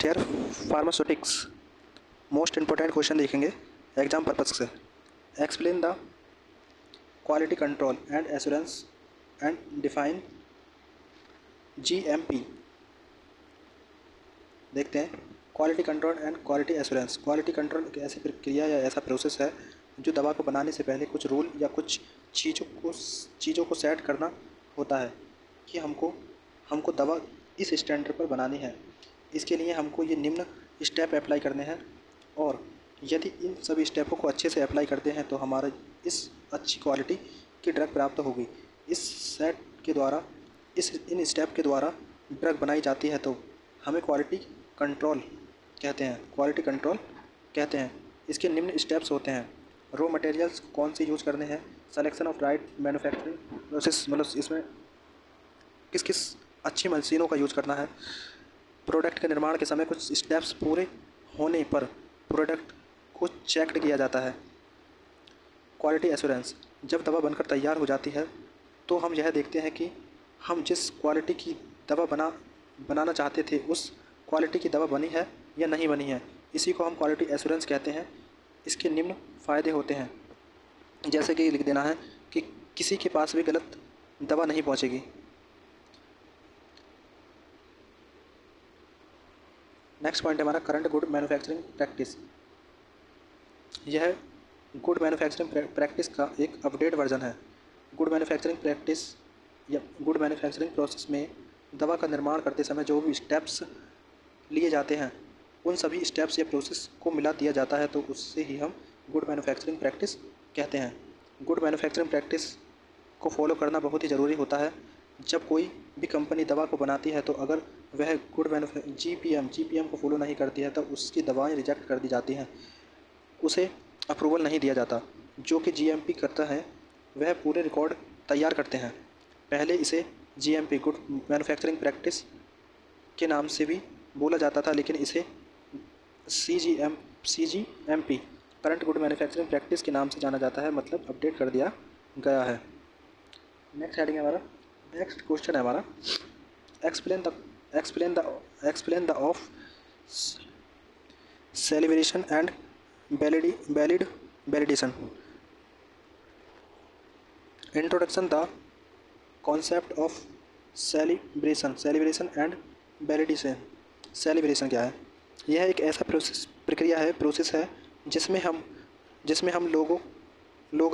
Year pharmaceutics most important question देखेंगे exam purpose से। Explain the quality control and assurance and define GMP। देखते हैं quality control and quality assurance. Quality control एक ऐसी प्रक्रिया या ऐसा प्रोसेस है जो दवा को बनाने से पहले कुछ रूल या कुछ चीज़ों को सेट करना होता है कि हमको दवा इस स्टैंडर्ड पर बनानी है। इसके लिए हमको ये निम्न स्टेप अप्लाई करने हैं और यदि इन सभी स्टेपों को अच्छे से अप्लाई करते हैं तो हमारा इस अच्छी क्वालिटी की ड्रग प्राप्त होगी। इस सेट के द्वारा इन स्टेप के द्वारा ड्रग बनाई जाती है तो हमें क्वालिटी कंट्रोल कहते हैं। इसके निम्न स्टेप्स होते हैं। रॉ मटेरियल्स कौन से यूज़ करने हैं, selection of right manufacturing process, मतलब इसमें किस किस अच्छी मशीनों का यूज़ करना है। प्रोडक्ट के निर्माण के समय कुछ स्टेप्स पूरे होने पर प्रोडक्ट को चेक किया जाता है। क्वालिटी एश्योरेंस, जब दवा बनकर तैयार हो जाती है तो हम यह देखते हैं कि हम जिस क्वालिटी की दवा बनाना चाहते थे उस क्वालिटी की दवा बनी है या नहीं बनी है। इसी को हम क्वालिटी एश्योरेंस कहते हैं। इसके निम्न फ़ायदे होते हैं, जैसे कि लिख देना है कि किसी के पास भी गलत दवा नहीं पहुंचेगी। नेक्स्ट पॉइंट है हमारा करंट गुड मैन्युफैक्चरिंग प्रैक्टिस। यह गुड मैन्युफैक्चरिंग प्रैक्टिस का एक अपडेट वर्जन है। गुड मैन्युफैक्चरिंग प्रैक्टिस या गुड मैन्युफैक्चरिंग प्रोसेस में दवा का निर्माण करते समय जो भी स्टेप्स लिए जाते हैं उन सभी स्टेप्स या प्रोसेस को मिला दिया जाता है तो उससे ही हम गुड मैन्युफैक्चरिंग प्रैक्टिस कहते हैं। गुड मैन्युफैक्चरिंग प्रैक्टिस को फॉलो करना बहुत ही ज़रूरी होता है। जब कोई भी कंपनी दवा को बनाती है तो अगर वह गुड GPM को फॉलो नहीं करती है तो उसकी दवाएं रिजेक्ट कर दी जाती हैं, उसे अप्रूवल नहीं दिया जाता। जो कि GMP करता है वह पूरे रिकॉर्ड तैयार करते हैं। पहले इसे GMP गुड मैन्युफैक्चरिंग प्रैक्टिस के नाम से भी बोला जाता था, लेकिन इसे CGMP current good manufacturing practice के नाम से जाना जाता है, मतलब अपडेट कर दिया गया है। नेक्स्ट हेडिंग है हमारा, नेक्स्ट क्वेश्चन है हमारा explain the of celebration and validation. Introduction the concept of celebration and validation. Celebration क्या है? यह एक ऐसा प्रोसेस है जिसमें हम लोग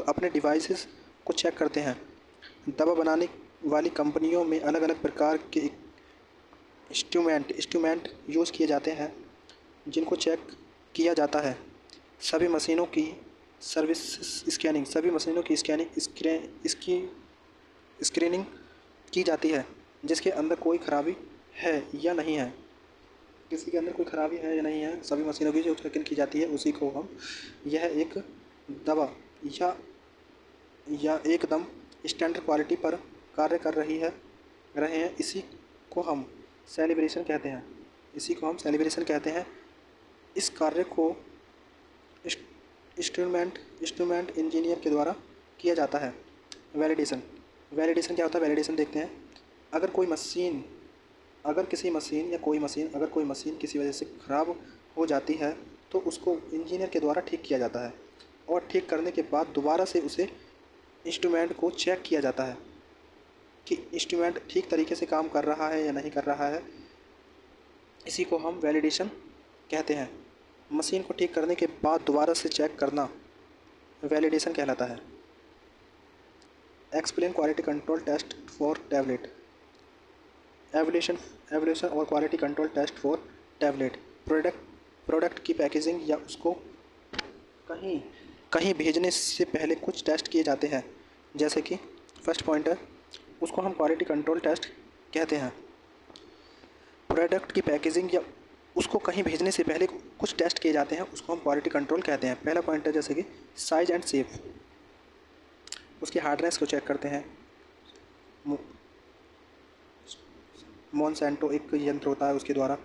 अपने डिवाइसेस को चेक करते हैं। दवा बनाने वाली कंपनियों में अलग अलग प्रकार के इंस्ट्रूमेंट यूज़ किए जाते हैं जिनको चेक किया जाता है। सभी मशीनों की स्क्रीनिंग की जाती है जिसके अंदर कोई खराबी है या नहीं है। किसी के अंदर कोई खराबी है या नहीं है, सभी मशीनों की जो चेकिंग की जाती है उसी को हम यह एक दवा या एकदम स्टैंडर्ड क्वालिटी पर कार्य कर रहे हैं, इसी को हम सेलिब्रेशन कहते हैं। इस कार्य को इंस्ट्रूमेंट इंजीनियर के द्वारा किया जाता है। वैलिडेशन क्या होता है? वैलिडेशन देखते हैं। अगर कोई मशीन किसी वजह से ख़राब हो जाती है तो उसको इंजीनियर के द्वारा ठीक किया जाता है और ठीक करने के बाद दोबारा से उसे इंस्ट्रूमेंट को चेक किया जाता है कि इंस्ट्रूमेंट ठीक तरीके से काम कर रहा है या नहीं कर रहा है। इसी को हम वैलिडेशन कहते हैं। मशीन को ठीक करने के बाद दोबारा से चेक करना वैलिडेशन कहलाता है। Explain quality control test for tablet. Evolution और quality control test for tablet. Product की पैकेजिंग या उसको कहीं भेजने से पहले कुछ टेस्ट किए जाते हैं, जैसे कि फर्स्ट पॉइंट है उसको हम क्वालिटी कंट्रोल टेस्ट कहते हैं। प्रोडक्ट की पैकेजिंग या उसको कहीं भेजने से पहले कुछ टेस्ट किए जाते हैं, उसको हम क्वालिटी कंट्रोल कहते हैं। पहला पॉइंट है जैसे कि साइज एंड शेप, उसकी हार्डनेस को चेक करते हैं। मोनसेंटो एक यंत्र होता है, उसके द्वारा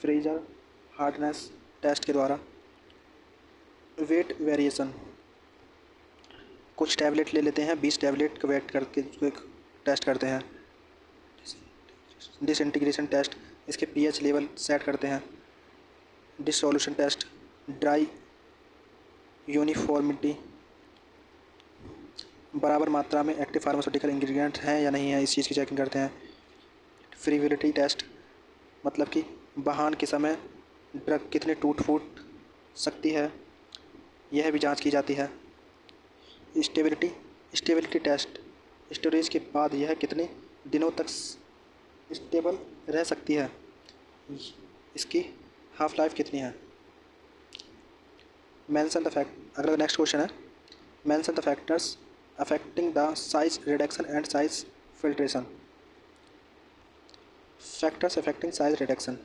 फ्रीजर हार्डनेस टेस्ट के द्वारा। वेट वेरिएशन, कुछ टैबलेट ले लेते हैं, 20 टैबलेट का वेट करके उसको एक टेस्ट करते हैं। डिसइंटीग्रेशन टेस्ट, इसके pH लेवल सेट करते हैं। डिसोल्यूशन टेस्ट, ड्राई यूनिफॉर्मिटी, बराबर मात्रा में एक्टिव फार्मास्यूटिकल इंग्रेडिएंट हैं या नहीं है, इस चीज़ की चेकिंग करते हैं। फ्रीबिलिटी टेस्ट, मतलब कि बहान के समय ड्रग कितने टूट फूट सकती है, यह भी जांच की जाती है। स्टेबिलिटी टेस्ट, स्टोरेज के बाद यह कितने दिनों तक स्टेबल रह सकती है, इसकी हाफ लाइफ कितनी है। मेंशन द फैक्ट, अगला नेक्स्ट क्वेश्चन है, mention the factors affecting the size reduction and size filtration. Factors affecting size reduction,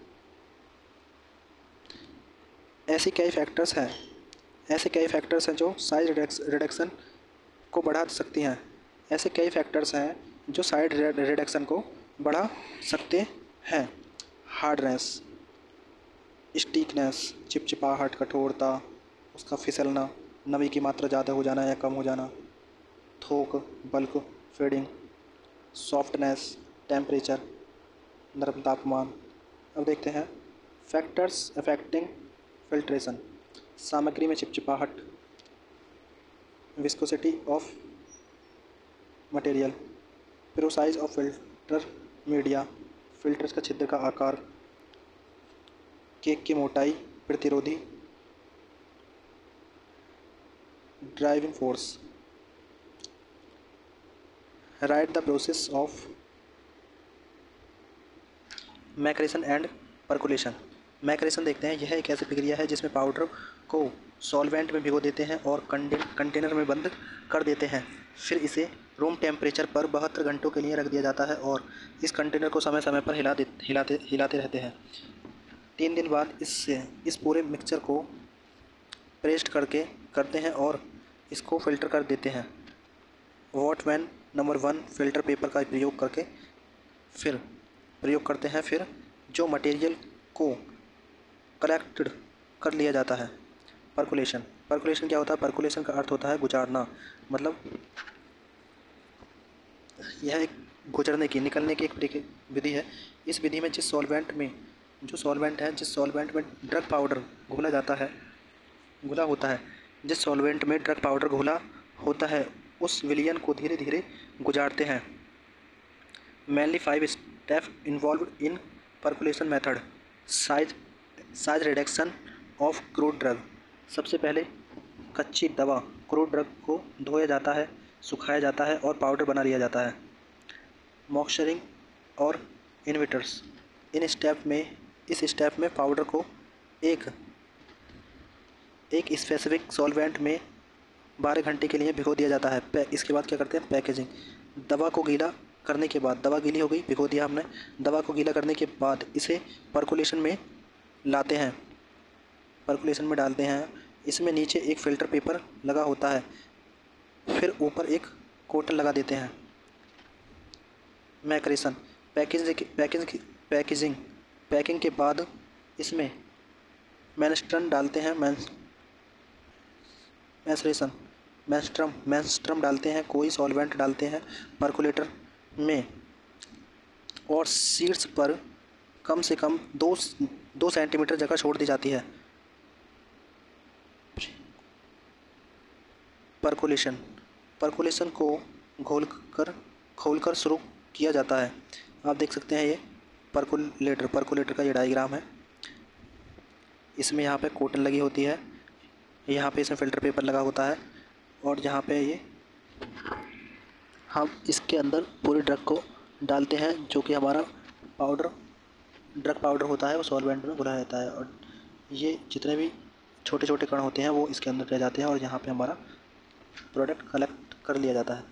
ऐसे कई फैक्टर्स हैं जो साइज रिडक्शन को बढ़ा सकती हैं। ऐसे कई फैक्टर्स हैं जो साइज रिडक्शन को बढ़ा सकते हैं। हार्डनेस, स्टिकनेस, चिपचिपाहट, कठोरता, उसका फिसलना, नमी की मात्रा ज़्यादा हो जाना या कम हो जाना, थोक, बल्क, फेडिंग, सॉफ्टनेस, टेम्परेचर, नरम तापमान। अब देखते हैं फैक्टर्स अफेक्टिंग फिल्ट्रेशन। सामग्री में चिपचिपाहट, viscosity of material, pore size of filter media, filters का छिद्र का आकार, केक की मोटाई, प्रतिरोधी, driving force. Write the process of maceration and percolation. Maceration देखते हैं, यह एक ऐसी प्रक्रिया है जिसमें पाउडर को सॉल्वेंट में भिगो देते हैं और कंटेनर में बंद कर देते हैं। फिर इसे रूम टेम्परेचर पर 72 घंटों के लिए रख दिया जाता है और इस कंटेनर को समय समय पर हिलाते रहते हैं। 3 दिन बाद इस पूरे मिक्सचर को प्रेस्ड करते हैं और इसको फिल्टर कर देते हैं। वॉटमैन नंबर 1 फिल्टर पेपर का प्रयोग करते हैं। फिर जो मटेरियल को कलेक्टेड कर लिया जाता है। परकुलेशन क्या होता है? परकुलेशन का अर्थ होता है गुजारना, मतलब यह एक निकलने की एक विधि है। इस विधि में जिस सॉल्वेंट में ड्रग पाउडर घुला होता है उस विलयन को धीरे धीरे गुजारते हैं। Mainly 5 step involved in percolation method. Size reduction of crude drug. सबसे पहले कच्ची दवा क्रूड ड्रग को धोया जाता है, सुखाया जाता है और पाउडर बना लिया जाता है। मॉइस्चरिंग और इन्वर्टर्स। इस स्टेप में पाउडर को एक स्पेसिफिक सॉल्वेंट में 12 घंटे के लिए भिगो दिया जाता है। इसके बाद क्या करते हैं? पैकेजिंग। दवा को गीला करने के बाद, दवा गीली हो गई, भिगो दिया हमने, दवा को गीला करने के बाद इसे परकुलेशन में डालते हैं। इसमें नीचे एक फ़िल्टर पेपर लगा होता है, फिर ऊपर एक कॉटन लगा देते हैं। मैक्रेशन। पैकिंग के बाद इसमें मेन्स्ट्रम डालते हैं। मेन्स्ट्रम डालते हैं, कोई सॉल्वेंट डालते हैं परकुलेटर में और शीट्स पर कम से कम 2 सेंटीमीटर जगह छोड़ दी जाती है। परकुलेशन को खोलकर शुरू किया जाता है। आप देख सकते हैं ये परकुलेटर का ये डायग्राम है। इसमें यहाँ पे कॉटन लगी होती है, यहाँ पे इसमें फ़िल्टर पेपर लगा होता है और यहाँ पे ये हम इसके अंदर पूरी ड्रग को डालते हैं, जो कि हमारा ड्रग पाउडर होता है वो सॉल्वेंट में घुला रहता है और ये जितने भी छोटे छोटे कण होते हैं वो इसके अंदर रह जाते हैं और यहाँ पे हमारा प्रोडक्ट कलेक्ट कर लिया जाता है।